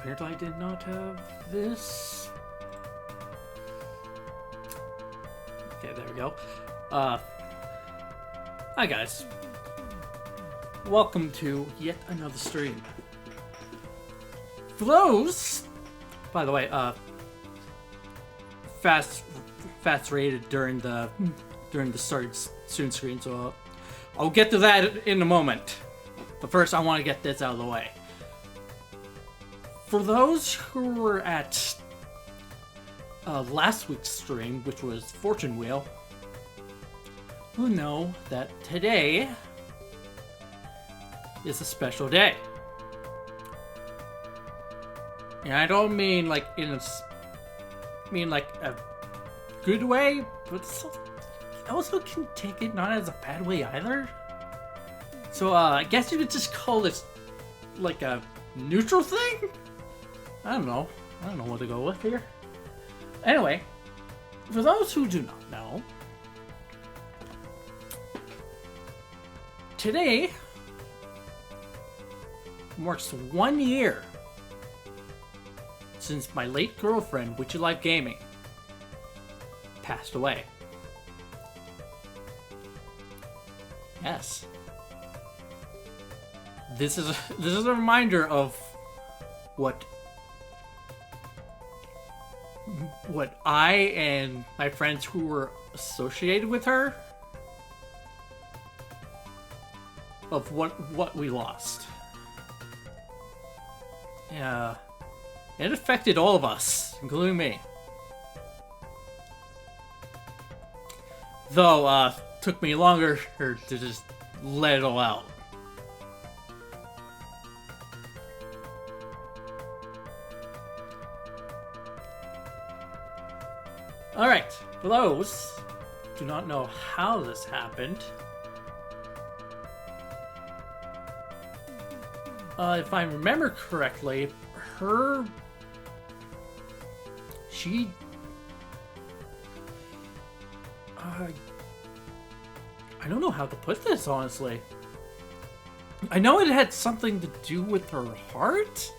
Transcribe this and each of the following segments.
Apparently I did not have this. Okay, there we go. Hi guys. Welcome to yet another stream. For those, by the way, fast rated during the start soon screen, so I'll get to that in a moment. But first, I want to get this out of the way. For those who were at last week's stream, which was Fortune Wheel, who know that today is a special day. And I don't mean like a good way, but I also can take it not as a bad way either. So I guess you could just call this like a neutral thing? I don't know what to go with here. Anyway, for those who do not know, today marks 1 year since my late girlfriend, Witchy Life Gaming, passed away. Yes. This is a reminder of what I and my friends who were associated with her, of what we lost. Yeah, it affected all of us, including me. Though, took me longer to just let it all out. Alright, for those who do not know how this happened, if I remember correctly, I don't know how to put this, honestly. I know it had something to do with her heart,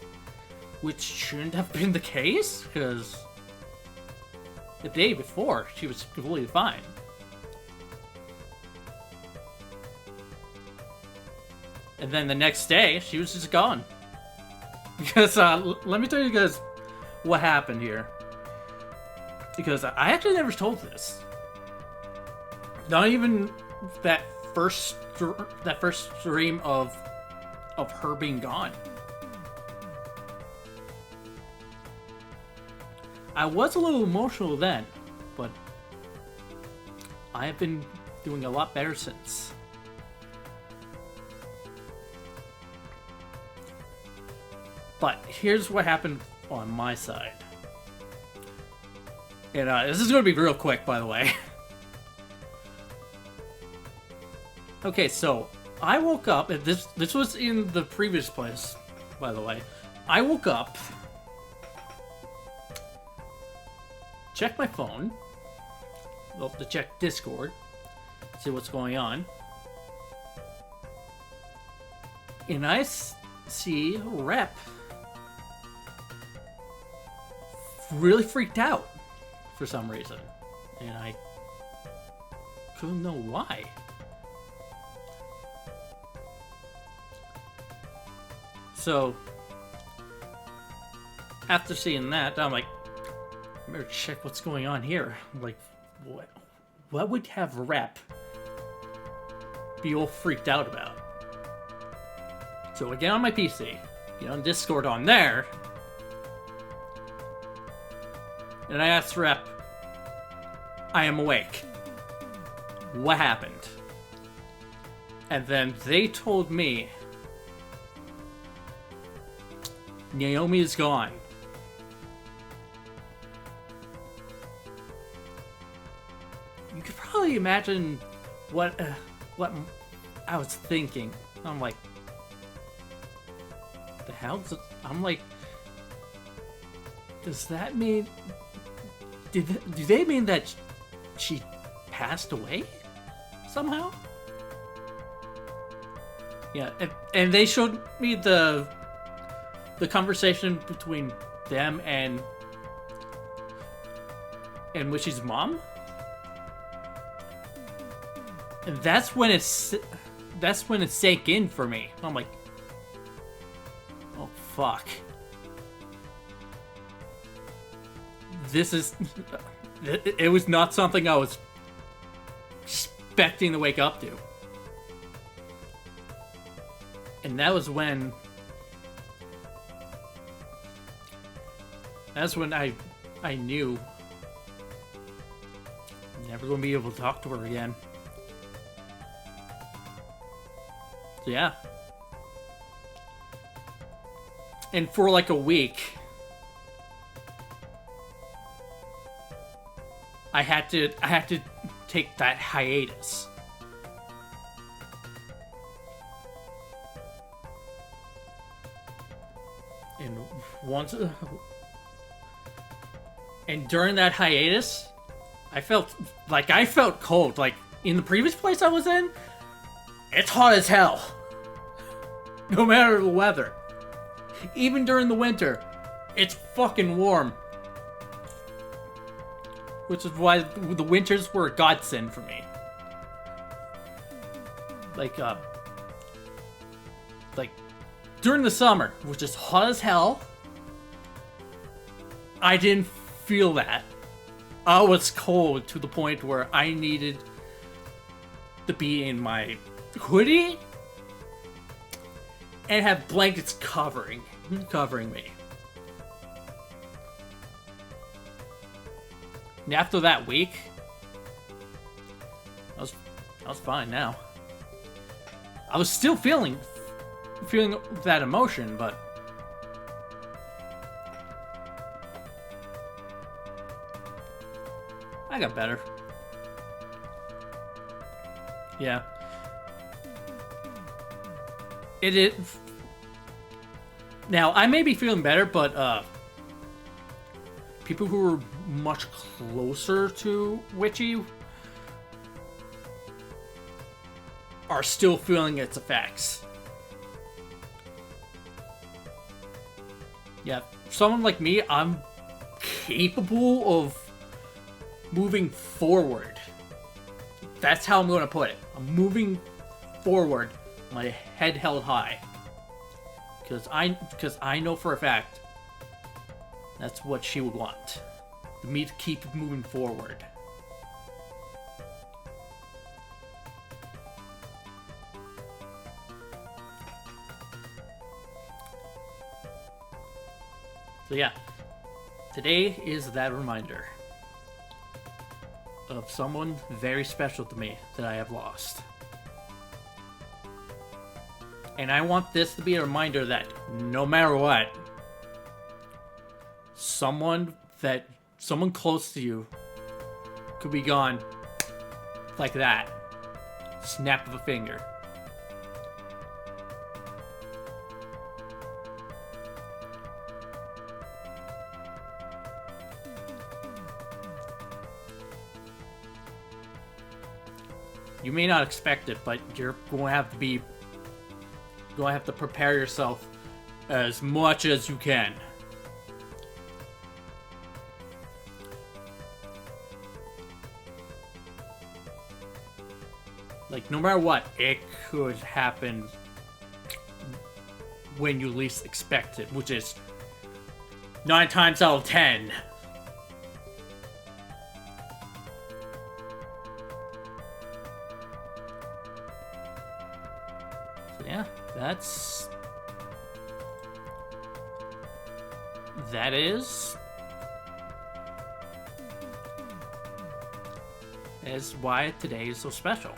which shouldn't have been the case, because the day before, she was completely fine. And then the next day, she was just gone. Because, let me tell you guys what happened here. Because I actually never told this. Not even that first stream of her being gone. I was a little emotional then, but I have been doing a lot better since. But here's what happened on my side. And this is going to be real quick, by the way. Okay, so I woke up, and this was in the previous place, by the way. I woke up, check my phone, well, to check Discord, see what's going on, and I see Rep really freaked out for some reason, and I couldn't know why. So after seeing that, I'm like, I better check what's going on here. I'm like, what would have Rep be all freaked out about? So I get on my PC, get on Discord on there, and I asked Rep, I am awake. What happened? And then they told me, Naomi is gone. You could probably imagine what I was thinking. I'm like, the hell? I'm like, does that mean? Do they mean that she passed away somehow? Yeah, and they showed me the the conversation between them and Wishy's mom. And that's when it sank in for me. I'm like, oh fuck. This is... It was not something I was expecting to wake up to. And that was when... That's when I knew I'm never going to be able to talk to her again. So yeah. And for like a week, I had to take that hiatus. And during that hiatus, I felt cold. Like in the previous place I was in, it's hot as hell. No matter the weather. Even during the winter, it's fucking warm. Which is why the winters were a godsend for me. Like during the summer, which is hot as hell, I didn't feel that. I was cold to the point where I needed to be in my hoodie and have blankets covering me. And after that week, I was fine now. I was still feeling that emotion, but I got better. Yeah. It is. Now, I may be feeling better, but people who are much closer to Witchy are still feeling its effects. Yeah, someone like me, I'm capable of moving forward. That's how I'm going to put it. I'm moving forward, my head held high. Because I know for a fact that's what she would want. Me to keep moving forward. So yeah, today is that reminder of someone very special to me that I have lost. And I want this to be a reminder that no matter what, someone close to you could be gone like that. Snap of a finger. You may not expect it, but you're going to have to prepare yourself as much as you can. Like, no matter what, it could happen when you least expect it, which is 9 times out of 10. So yeah, that is why today is so special.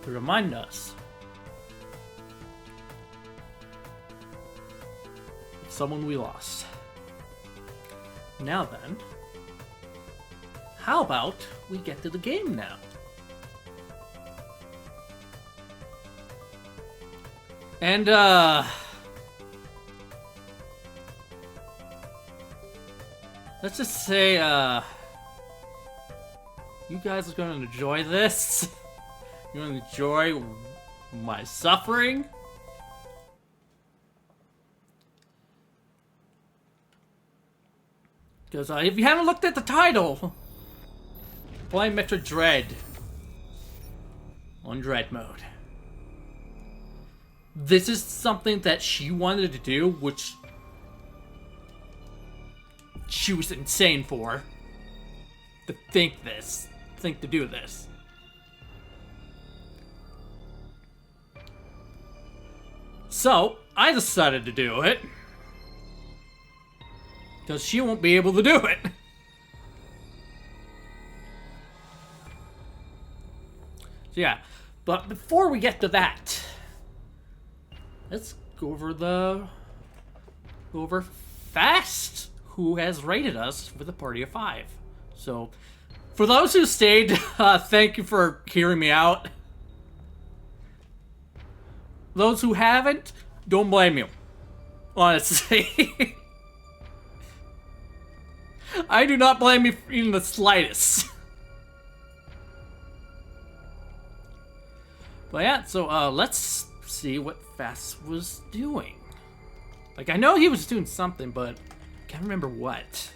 To remind us of someone we lost. Now then, how about we get to the game now? And let's just say you guys are going to enjoy this. You're going to enjoy my suffering Because if you haven't looked at the title, playing Metroid Dread on Dread mode. This is something that she wanted to do, which she was insane for. To think to do this. So, I decided to do it. Because she won't be able to do it. So yeah, but before we get to that, let's go over fast who has rated us with a party of 5. So, for those who stayed, thank you for hearing me out. Those who haven't, don't blame you. Honestly. I do not blame you in the slightest. But yeah, so let's see what Fast was doing. Like, I know he was doing something, but I can't remember what.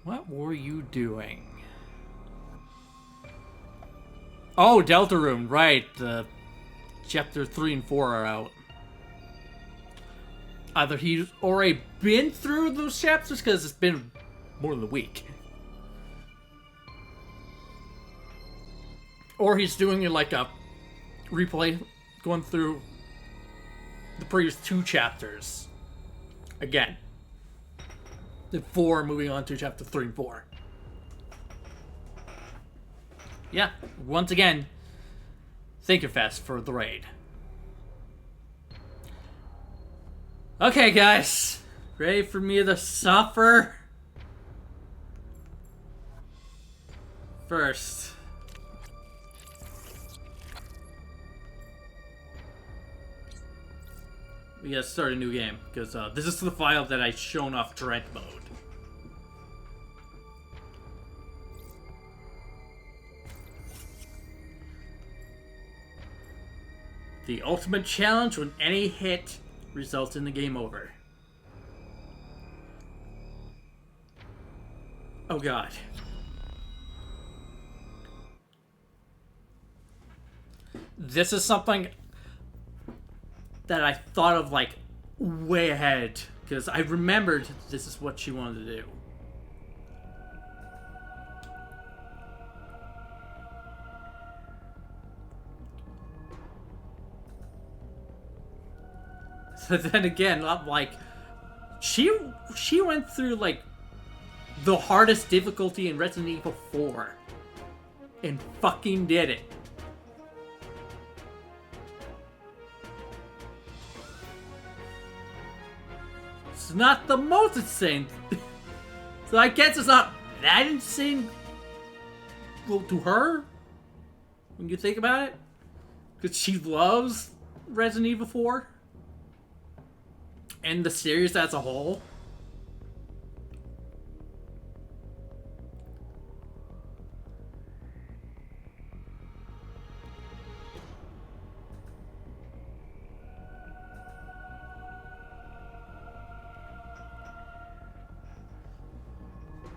What were you doing? Oh, Delta Room, right. Chapter 3 and 4 are out. Either he's already been through those chapters, because it's been more than a week. Or he's doing like a replay, going through the previous 2 chapters. Again. The 4 moving on to chapter 3 and 4. Yeah, once again, thank you, Fast, for the raid. Okay, guys. Ready for me to suffer? First. We gotta start a new game, because this is the file that I've shown off Dread mode. The ultimate challenge when any hit results in the game over. Oh god. This is something that I thought of like way ahead, because I remembered this is what she wanted to do. So then again, I'm like, she went through like the hardest difficulty in Resident Evil 4 and fucking did it. It's not the most insane. So I guess it's not that insane, well, to her when you think about it, because she loves Resident Evil 4 and the series as a whole.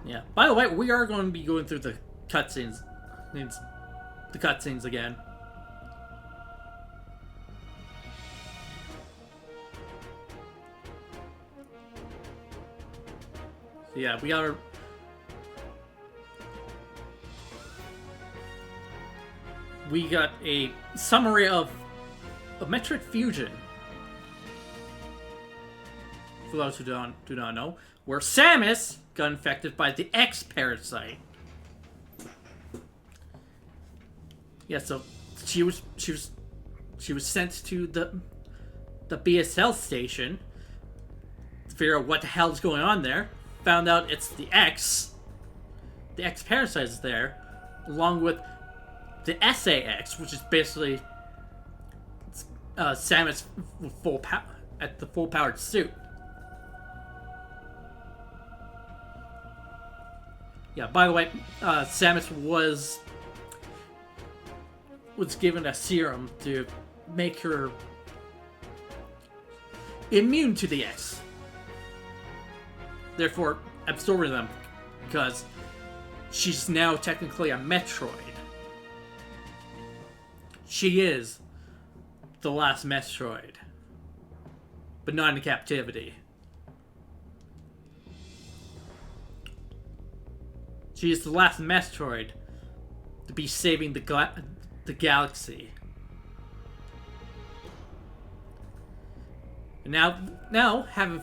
Yeah. By the way, we are going to be going through the cutscenes. The cutscenes again. So yeah, we got a summary of Metroid Fusion. For those who do not know, where Samus got infected by the X parasite. Yeah, so she was sent to the BSL station to figure out what the hell is going on there. Found out it's the X parasite is there, along with the SAX, which is basically Samus with the full powered suit. Yeah, by the way, Samus was was given a serum to make her immune to the X. Therefore, absorbing them, because she's now technically a Metroid. She is the last Metroid, but not in captivity. She is the last Metroid to be saving the galaxy. And now having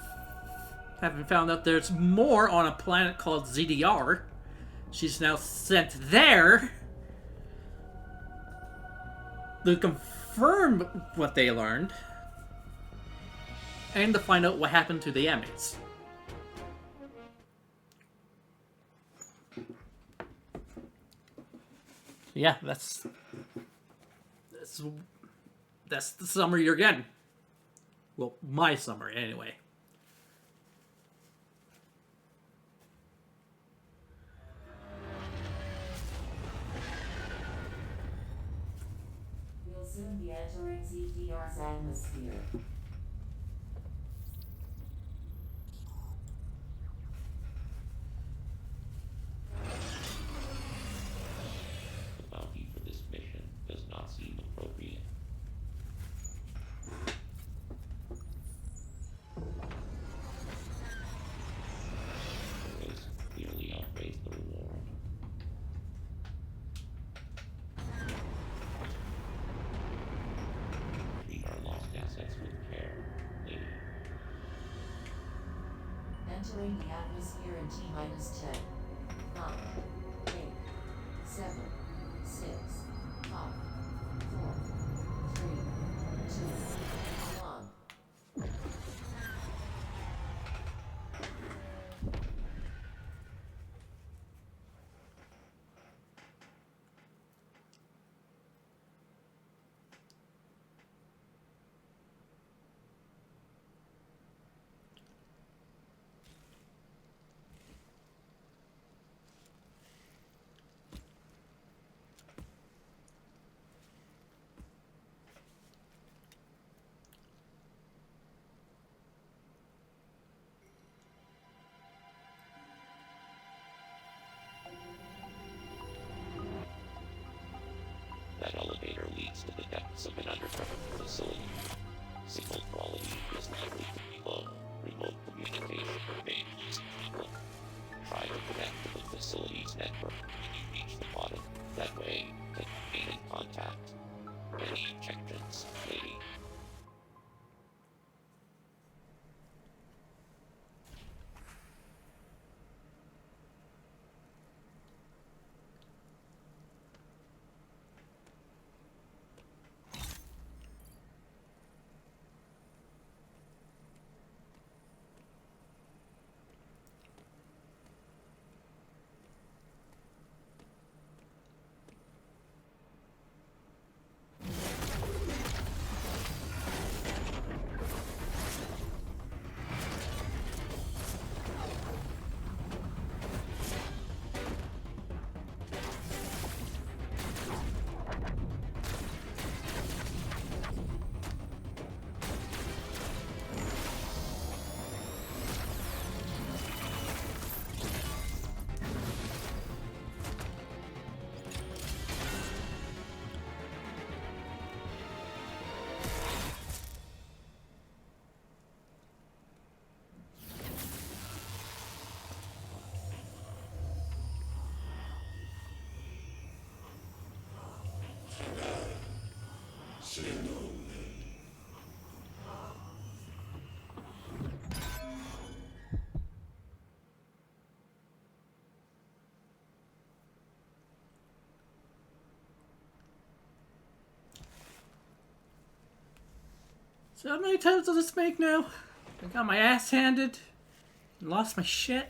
found out there's more on a planet called ZDR, she's now sent there to confirm what they learned and to find out what happened to the Emmets. Yeah, that's the summary you're getting. Well, my summary, anyway. We'll soon be entering ZDR's atmosphere. The bounty for this mission does not seem appropriate. The risk clearly outweighs the reward. Treat our lost assets with care, lady. Entering the atmosphere in T-minus 10. 9, 8, 7, 6, 5, 4, 3, 2, 1. That elevator leads to the depths of an underground facility. Signal quality is likely to be low. Remote communication remains unstable. Try to connect to the facility's network when you reach the bottom. That way, they can remain in contact. Any objections, lady? So how many times does this make now? I got my ass handed and lost my shit.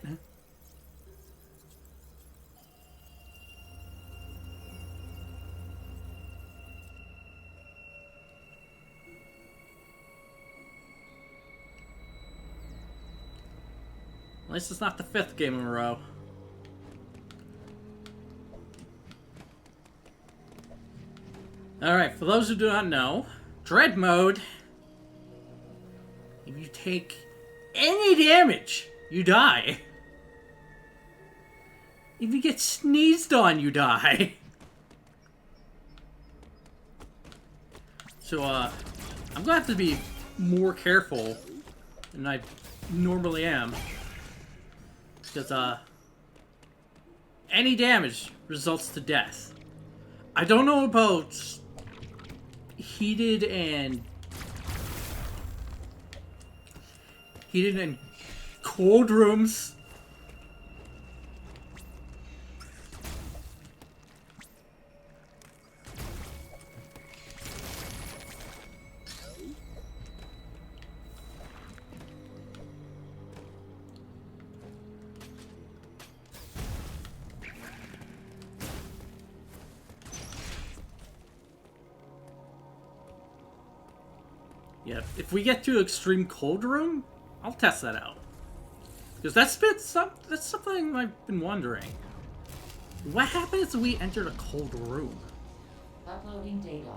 At least it's not the 5th game in a row. Alright, for those who do not know, Dread Mode, if you take any damage, you die. If you get sneezed on, you die. So, I'm gonna have to be more careful than I normally am. Because, any damage results to death. I don't know about heated and cold rooms. Yeah, if we get to extreme cold room, I'll test that out. Because that's something I've been wondering. What happens if we enter a cold room? Uploading data.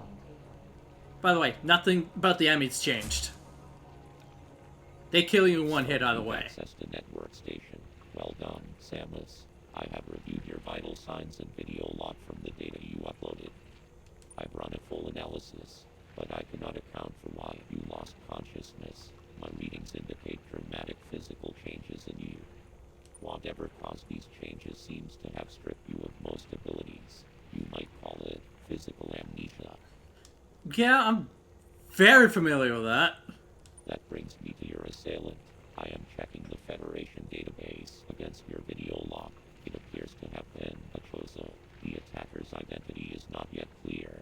By the way, nothing about the enemies changed. They kill you in one hit either way. Access to network station. Well done, Samus. I have reviewed your vital signs and video log from the data you uploaded. I've run a full analysis, but I cannot account for why you lost consciousness. My readings indicate dramatic physical changes in you. Whatever caused these changes seems to have stripped you of most abilities. You might call it physical amnesia. Yeah, I'm very familiar with that. That brings me to your assailant. I am checking the Federation database against your video log. It appears to have been a Chozo. The attacker's identity is not yet clear.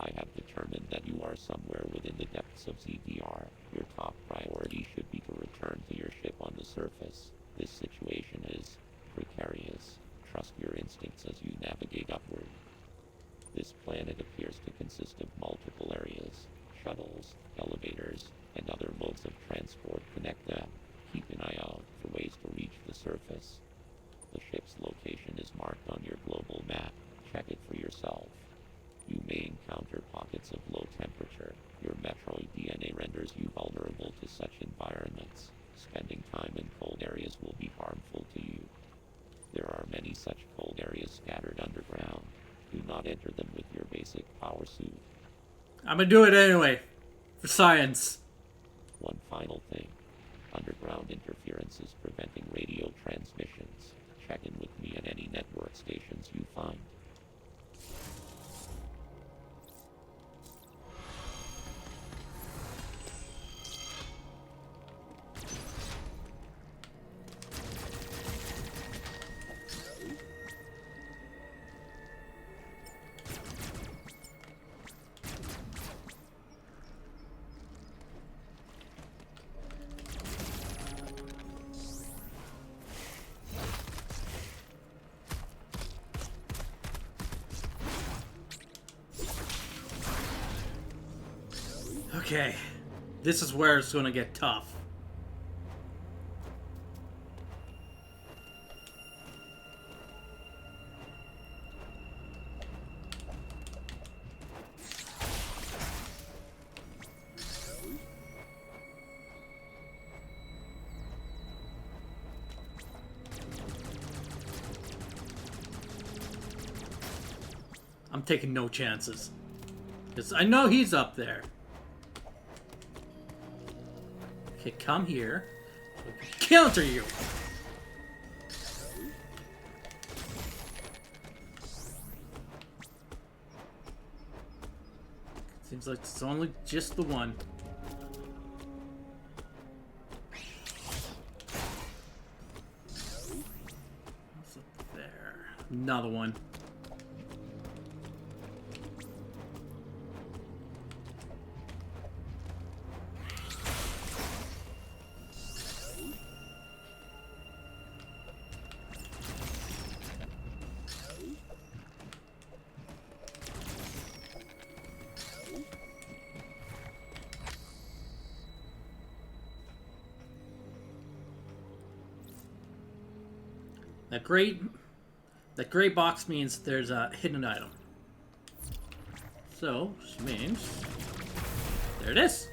I have determined that you are somewhere within the depths of ZDR. Your top priority should be to return to your ship on the surface. This situation is precarious. Trust your instincts as you navigate upward. This planet appears to consist of multiple areas. Shuttles, elevators, and other modes of transport connect them. Keep an eye out for ways to reach the surface. The ship's location is marked on your global map. Check it for yourself. You may encounter pockets of low temperature. Your Metroid DNA renders you vulnerable to such environments. Spending time in cold areas will be harmful to you. There are many such cold areas scattered underground. Do not enter them with your basic power suit. I'm gonna do it anyway. For science. One final thing. Underground interference is preventing radio transmissions. Check in with me at any network stations you find. Okay, this is where it's gonna get tough. I'm taking no chances. Because I know he's up there. Okay, come here. Counter you! Seems like it's only just the one. What's up there? Another one. That gray box means there's a hidden item. So, which means... There it is!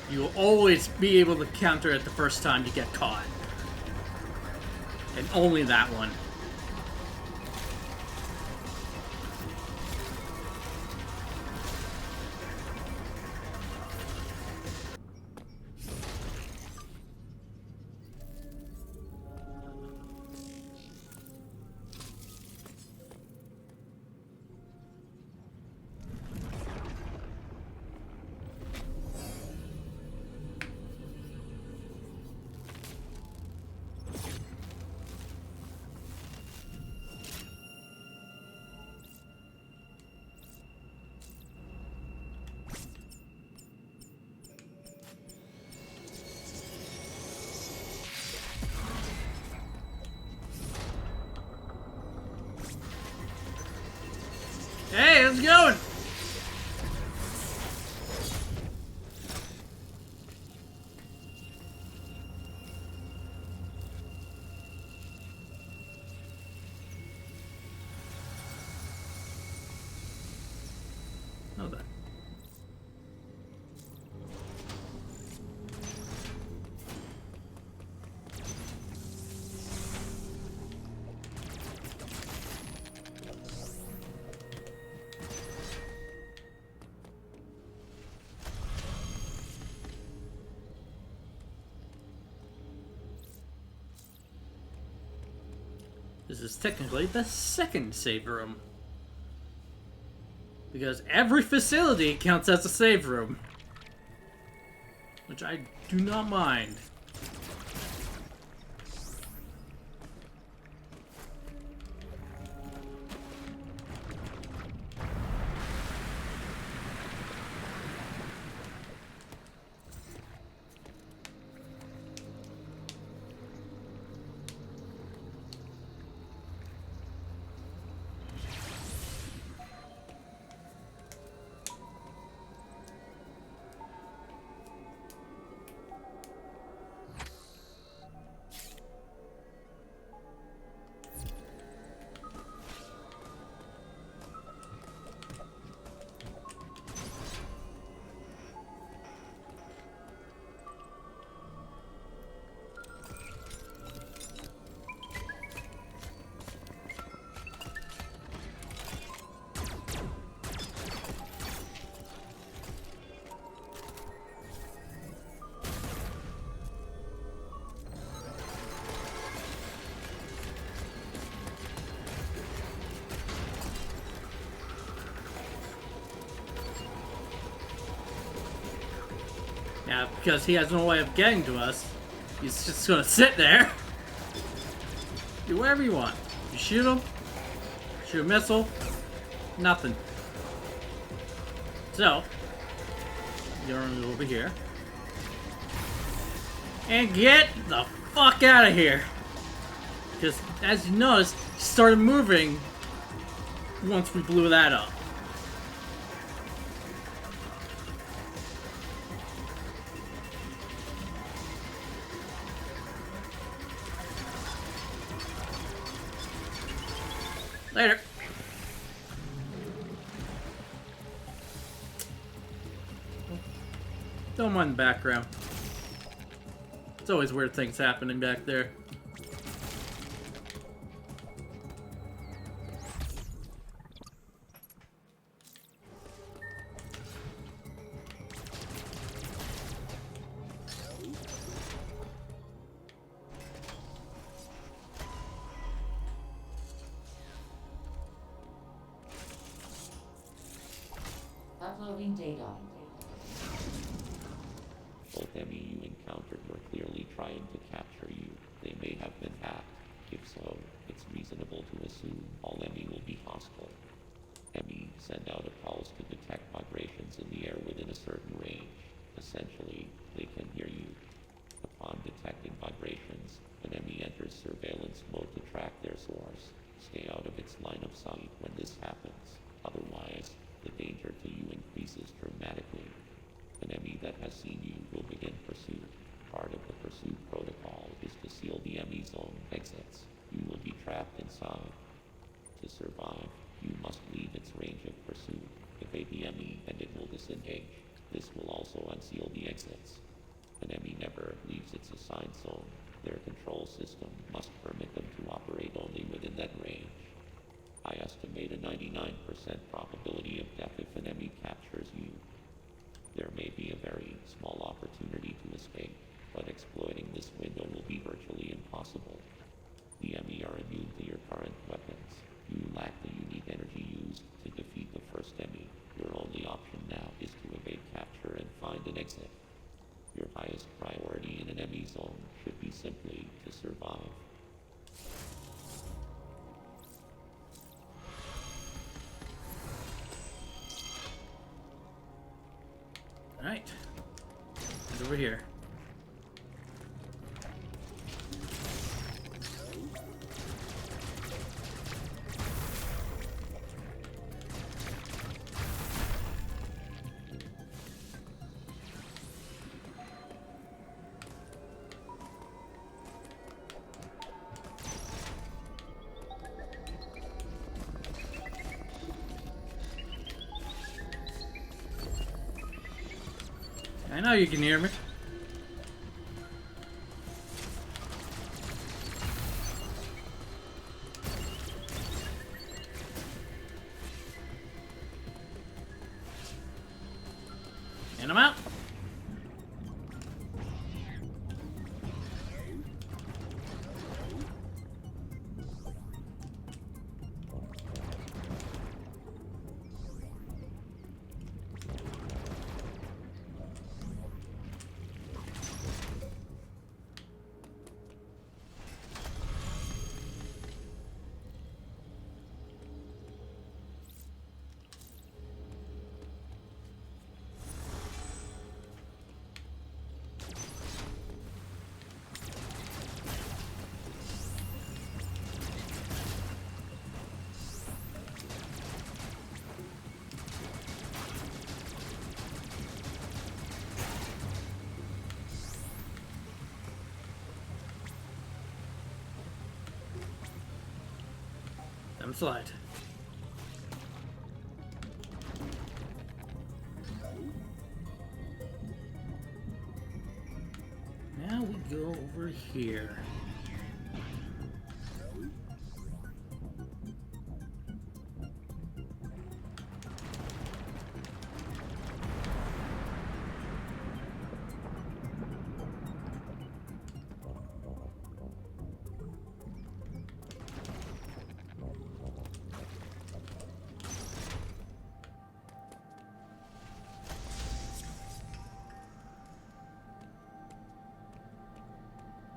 You will always be able to counter it the first time you get caught. And only that one. Hey, how's it going? Oh, that. This is technically the second save room. Because every facility counts as a save room. Which I do not mind. Yeah, because he has no way of getting to us, he's just gonna sit there. Do whatever you want. You shoot him, shoot a missile, nothing. So, you're gonna go over here. And get the fuck out of here! Because, as you noticed, he started moving once we blew that up. Later. Don't mind the background. It's always weird things happening back there. Uploading data. Both enemy you encountered were clearly trying to capture you. They may have been hacked. If so, it's reasonable to assume all enemy will be hostile. Enemy send out a pulse to detect vibrations in the air within a certain range. Essentially, they can hear you. Upon detecting vibrations, an enemy enters surveillance mode to track their source. Stay out of its line of sight when this happens. Otherwise, the danger to you increases dramatically. An enemy that has seen you will begin pursuit. Part of the pursuit protocol is to seal the enemy's own exits. You will be trapped inside. To survive, you must leave its range of pursuit. Evade the enemy and it will disengage. This will also unseal the exits. An enemy never leaves its assigned zone. Their control system must permit them to operate only within that range. I estimate a 99% probability of death if an enemy captures you. There may be a very small opportunity to escape, but exploiting this window will be virtually impossible. The enemy are immune to your current weapons. You lack the unique energy used to defeat the first enemy. Your only option now is to evade capture and find an exit. Your highest priority in an enemy zone should be simply to survive. Alright. It's over here. I know you can hear me. And I'm out. Slide. Now we go over here.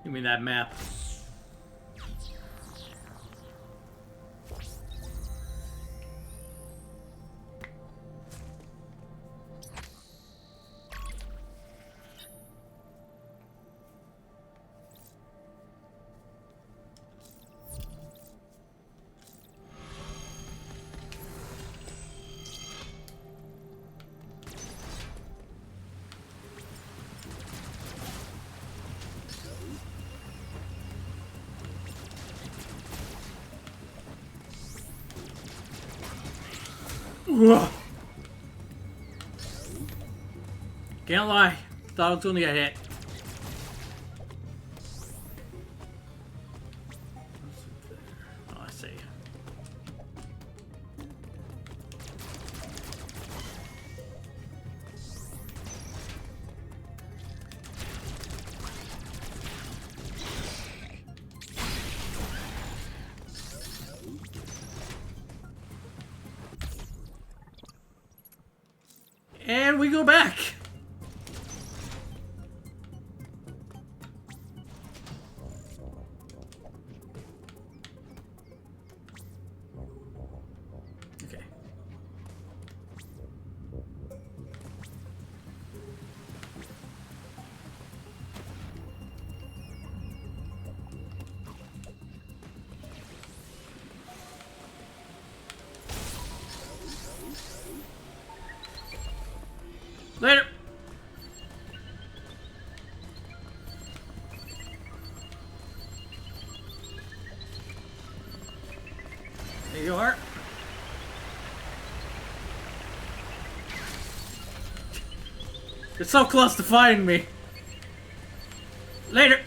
Give me that map. Can't lie, thought I was gonna get hit. Oh, I see. And we go back. Okay. Later. There you are. You're so close to finding me. Later.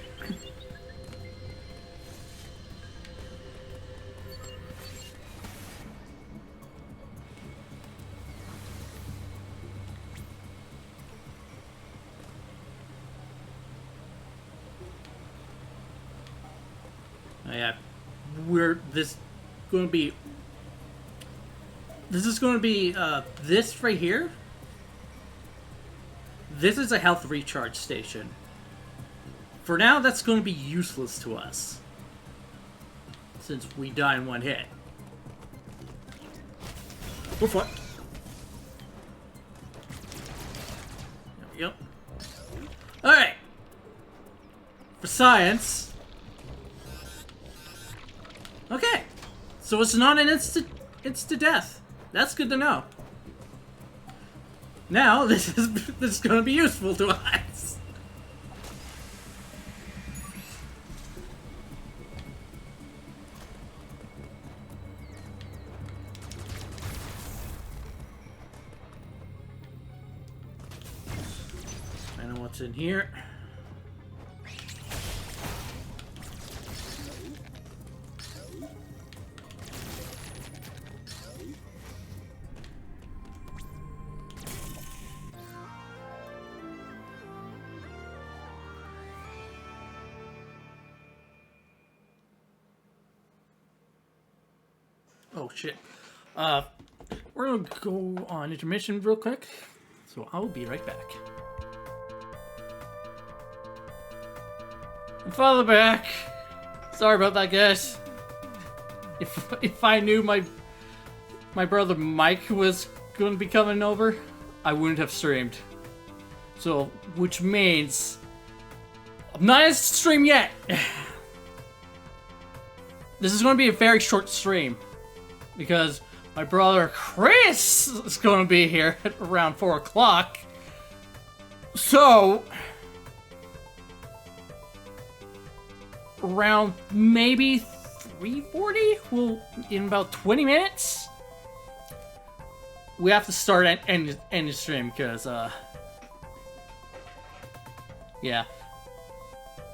Oh, yeah, this is going to be this right here. This is a health recharge station. For now, that's going to be useless to us, since we die in one hit. We're fine. There we go. Alright. For science. Okay. So it's not an instant death. That's good to know. Now, this is going to be useful to us. I know what's in here. Oh shit. We're gonna go on intermission real quick, so I'll be right back. I'm finally back. Sorry about that, guys. If I knew my brother Mike was gonna be coming over, I wouldn't have streamed. So, which means I'm not in stream yet. This is gonna be a very short stream, because my brother Chris is going to be here at around 4 o'clock. So, around maybe 3:40, in about 20 minutes, we have to start and end the stream, because, yeah.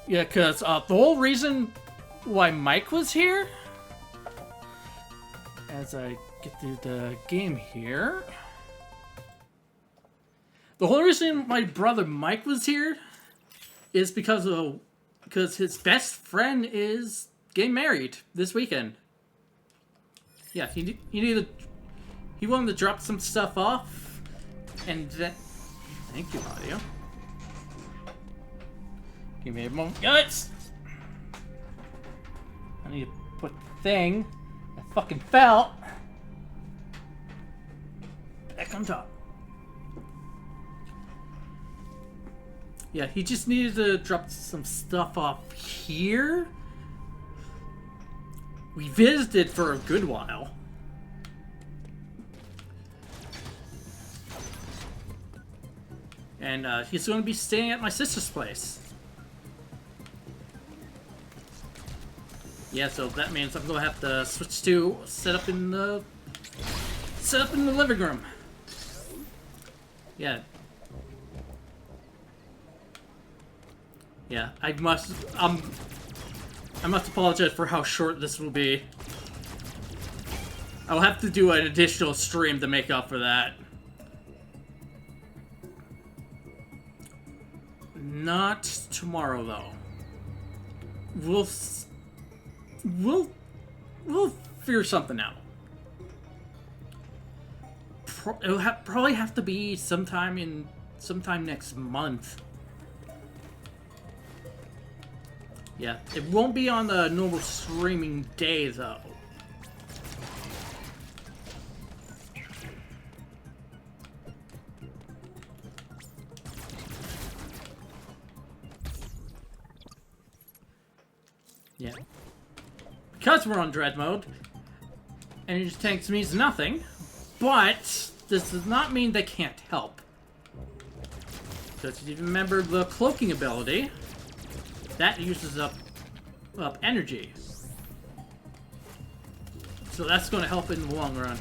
Yeah, because, the whole reason why Mike was here, as I get through the game here, the whole reason my brother Mike was here is because his best friend is getting married this weekend. Yeah, he wanted to drop some stuff off, and then, thank you, audio. Give me a moment, guys. I need to put the thing that fucking fell back on top. Yeah, he just needed to drop some stuff off here. We visited for a good while. And he's going to be staying at my sister's place. Yeah, so that means I'm gonna have to switch to set up in the living room. Yeah. Yeah, I must apologize for how short this will be. I'll have to do an additional stream to make up for that. Not tomorrow, though. We'll figure something out. it'll probably have to be sometime next month. Yeah, it won't be on the normal streaming day though. Yeah. Because we're on dread mode, energy tanks means nothing, but this does not mean they can't help. Because if you remember the cloaking ability, that uses up energy. So that's going to help in the long run.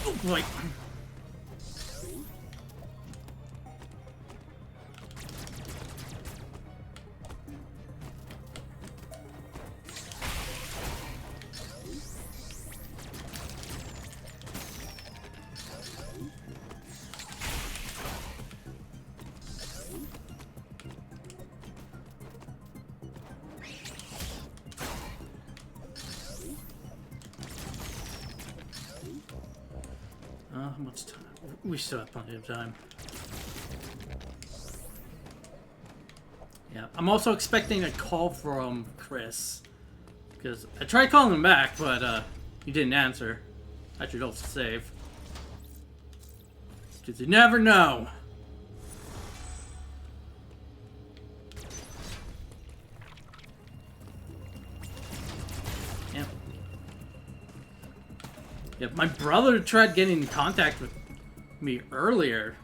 Oh boy. How much time? We still have plenty of time. Yeah, I'm also expecting a call from Chris. Because I tried calling him back, but he didn't answer. I should also save. Because you never know. Yeah. Yeah, my brother tried getting in contact with me earlier.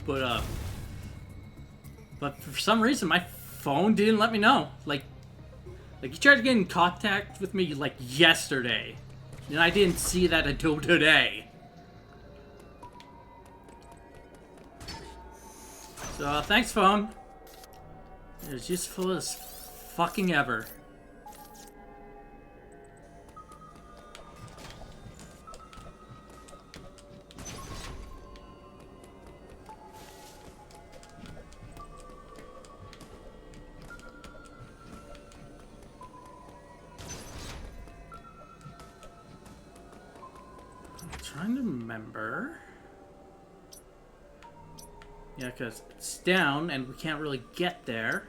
But for some reason my phone didn't let me know. Like he tried to get in contact with me like yesterday. And I didn't see that until today. So thanks, phone. It was useful as fucking ever. Trying to remember. Yeah, because it's down and we can't really get there.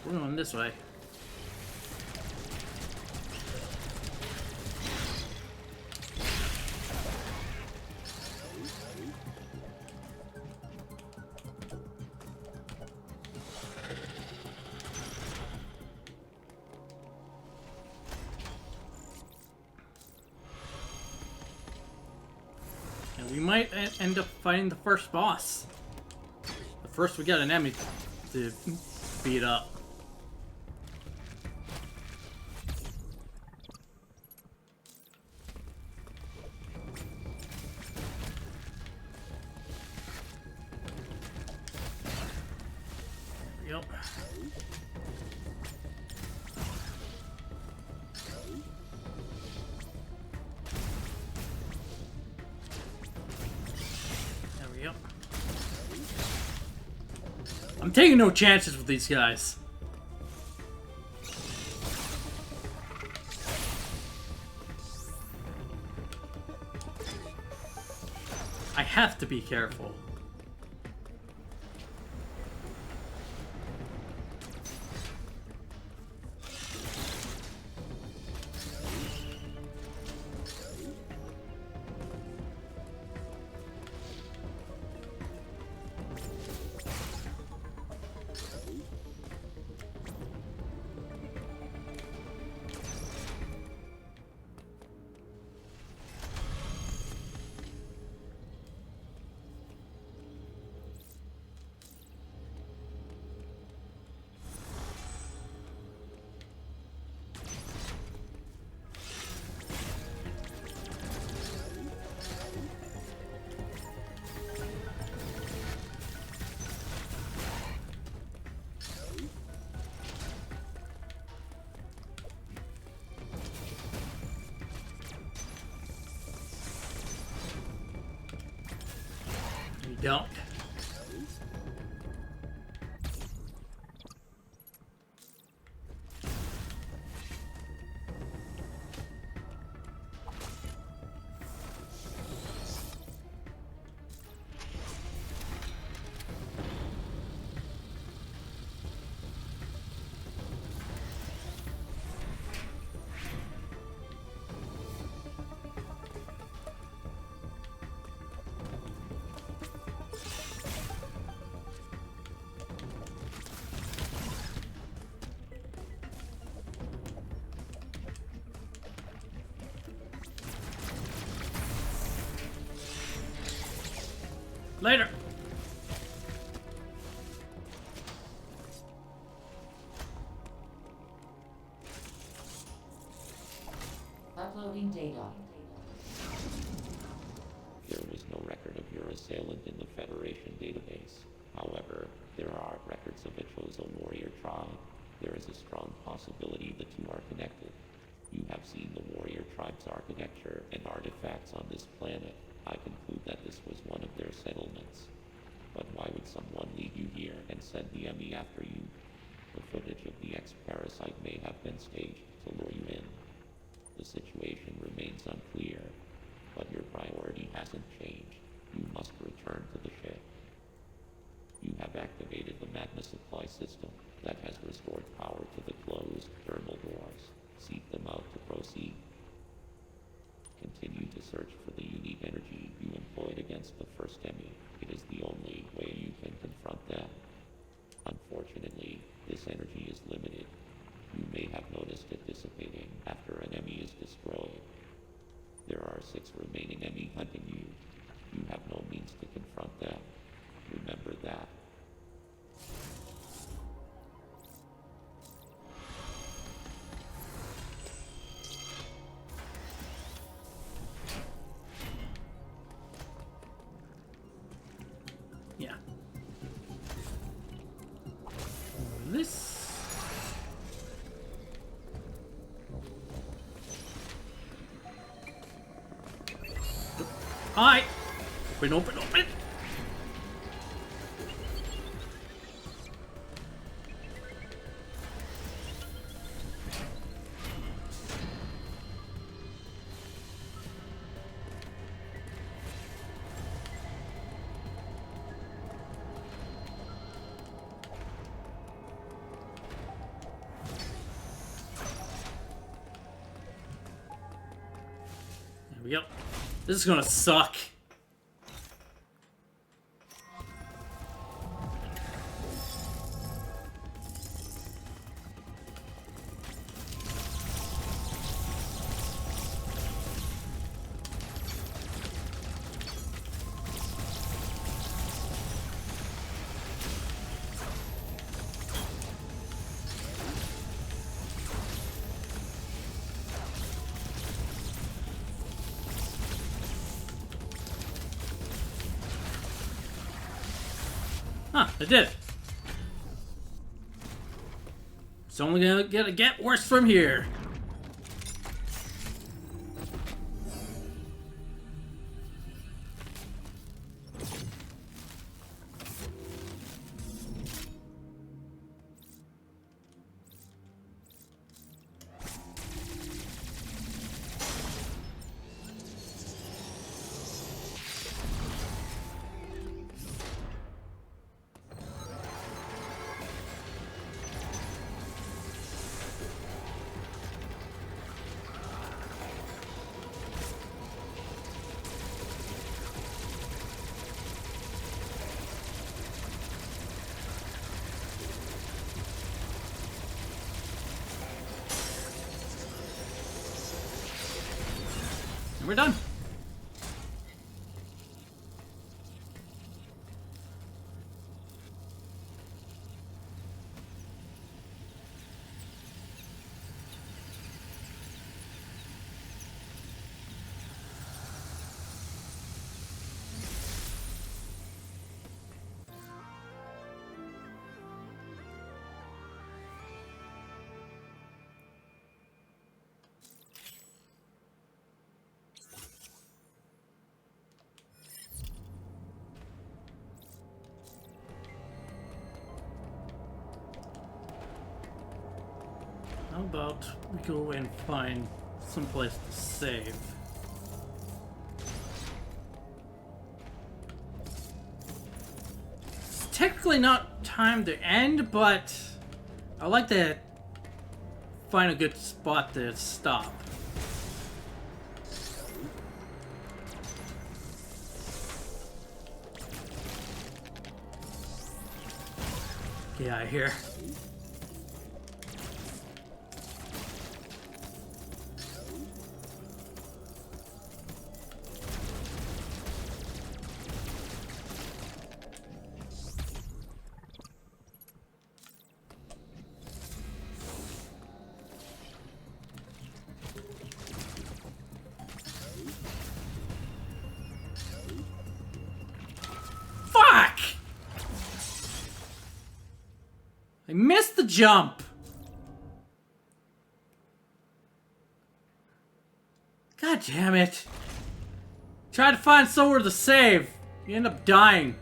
We're going this way. We might end up fighting the first boss. But first we got an enemy to beat up. There we go. I'm taking no chances with these guys. I have to be careful. You don't. Later. Uploading data. There was no record of your assailant in the Federation database. However, there are records of a chosen warrior tribe. There is a strong possibility the two are connected. You have seen the warrior tribe's architecture and artifacts on this planet. I conclude that this was one of their settlements. But why would someone lead you here and send the enemy after you? The footage of the X-Parasite may have been staged to lure you in. The situation remains unclear, but your priority hasn't changed. You must return to the ship. You have activated the magma supply system that has restored power to the closed thermal doors. Seek them out to proceed. Continue to search for the unique energy you employed against the first enemy. It is the only way you can confront them. Unfortunately, this energy is limited. You may have noticed it dissipating after an enemy is destroyed. There are 6 remaining enemy hunting you. You have no means to confront them. Remember that. Yeah. This. Hi. Open, open, open. There we go. This is gonna suck. Huh, it did. It's only gonna get worse from here. And we're done. How about we go and find some place to save? It's technically not time to end, but I like to find a good spot to stop. Get out of here. Fuck! I missed the jump! God damn it. Try to find somewhere to save. You end up dying.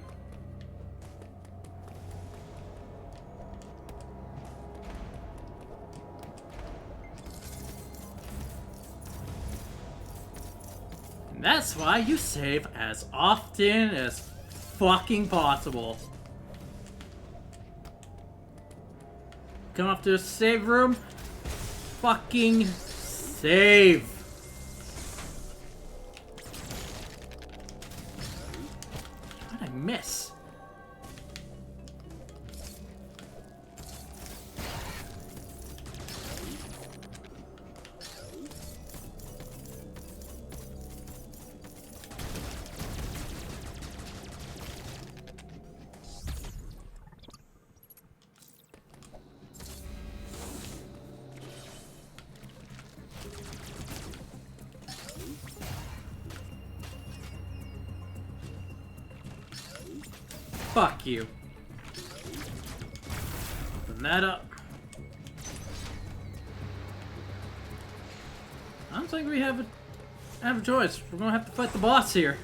And that's why you save as often as fucking possible. Come up to the save room. Fucking save. What did I miss? Fuck you. Open that up. I don't think we have a choice. We're gonna have to fight the boss here.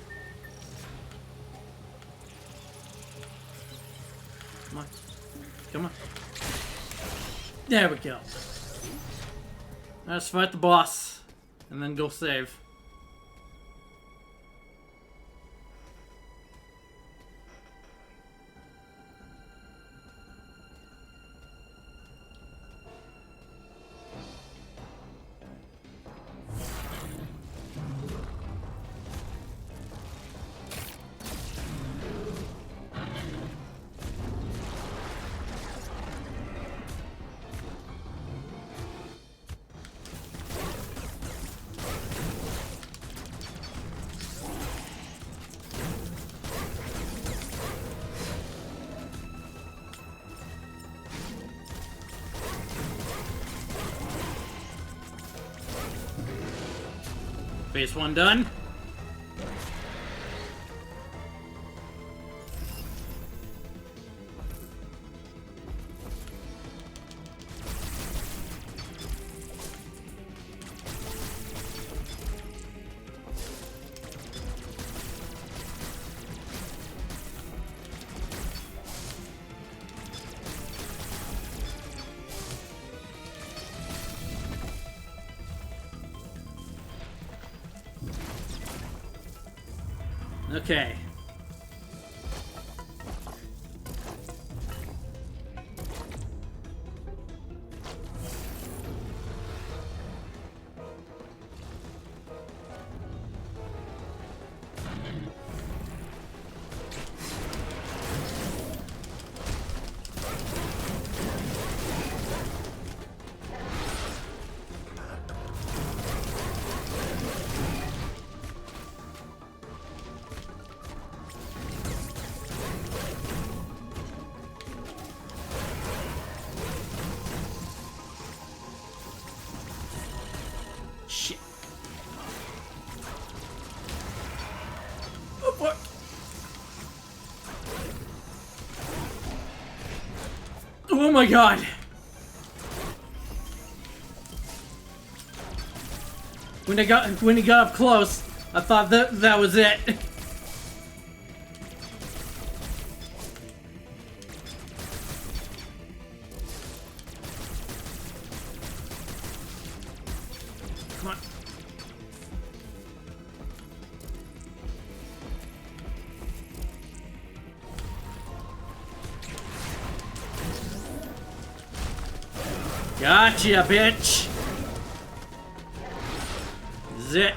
Come on. Come on. There we go. Let's fight the boss. And then go save. Phase 1 done. Okay. Shit. Oh, fuck. Oh my god. When he got up close, I thought that was it. Gotcha, bitch! Zit.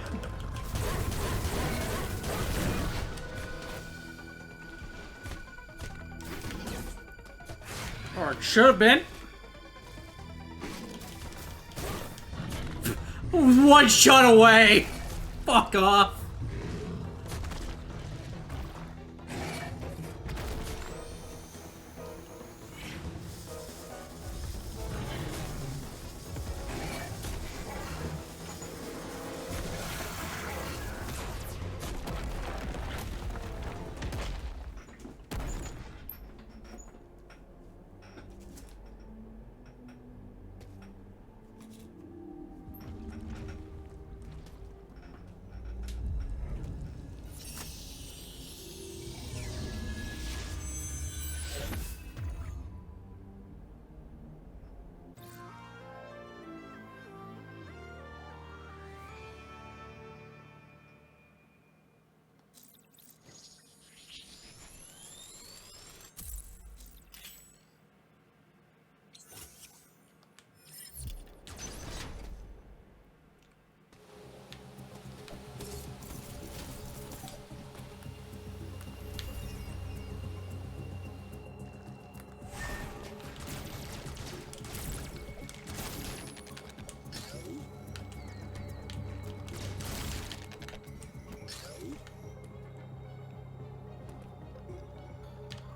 Or it should have been. One shot away! Fuck off!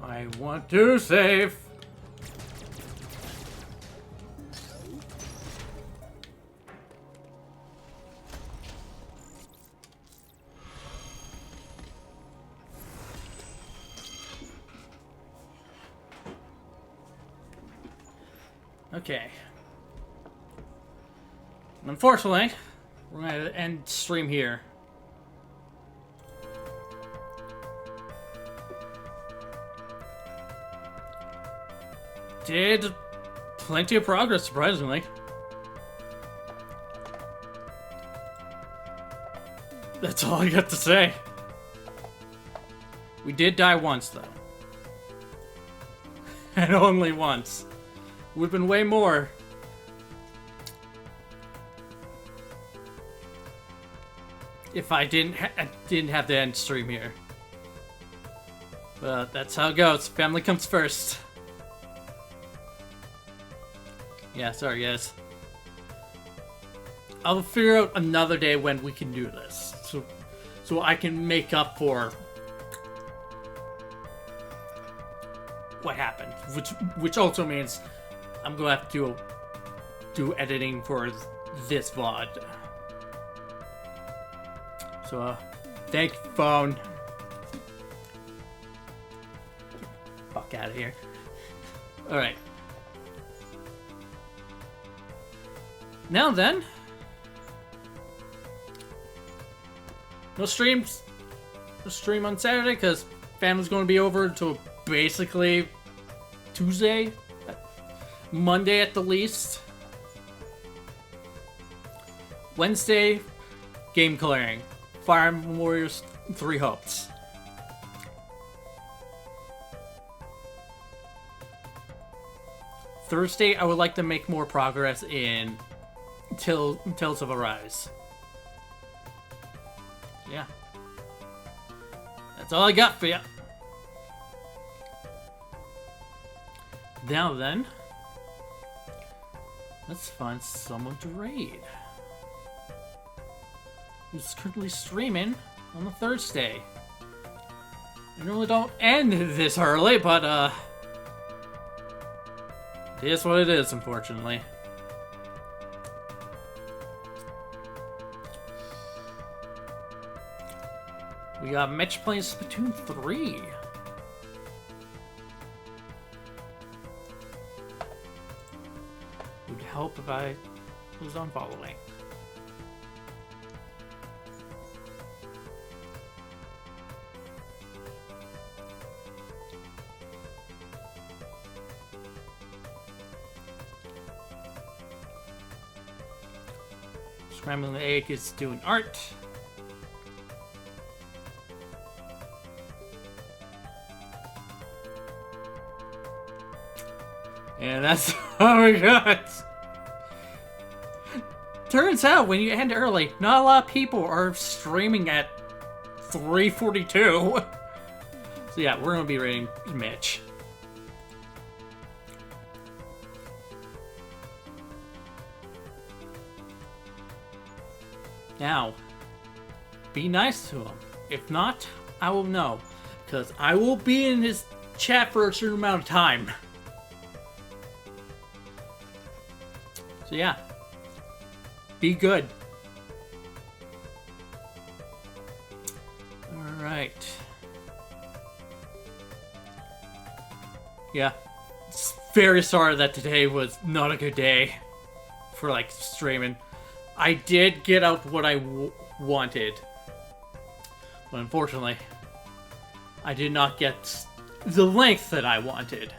I want to save. Okay. Unfortunately, we're gonna end stream here. Did plenty of progress, surprisingly. That's all I got to say. We did die once, though. And only once. Would've been way more. If I didn't have the end stream here. But that's how it goes. Family comes first. Yeah, sorry guys. I'll figure out another day when we can do this. So I can make up for what happened. Which also means I'm gonna have to do editing for this VOD. So thank you, phone. Fuck out of here. Alright. Now then, no streams. No stream on Saturday because family's going to be over until basically Tuesday, Monday at the least. Wednesday, game clearing. Fire Emblem Warriors 3 Hopes. Thursday, I would like to make more progress in Tales of Arise. Yeah. That's all I got for you. Now then, let's find someone to raid. Who's currently streaming on the Thursday. I normally don't end this early, but it is what it is, unfortunately. We got Mitch playing Splatoon 3. Would help if I was on following. Scrambling the egg is doing art. And that's all we got. turns out when you end early, not a lot of people are streaming at 3:42. So yeah, we're gonna be rating Mitch. Now, be nice to him. If not, I will know. Because I will be in his chat for a certain amount of time. So yeah. Be good. Alright. Yeah. Very sorry that today was not a good day for, like, streaming. I did get out what I wanted. But unfortunately, I did not get the length that I wanted.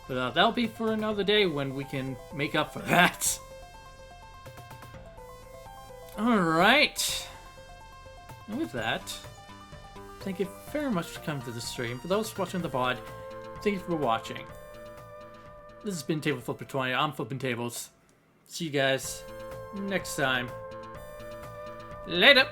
But that'll be for another day when we can make up for that. Alright. And with that, thank you very much for coming to the stream. For those watching the VOD, thank you for watching. This has been Table Flipper 20. I'm flipping tables. See you guys next time. Later!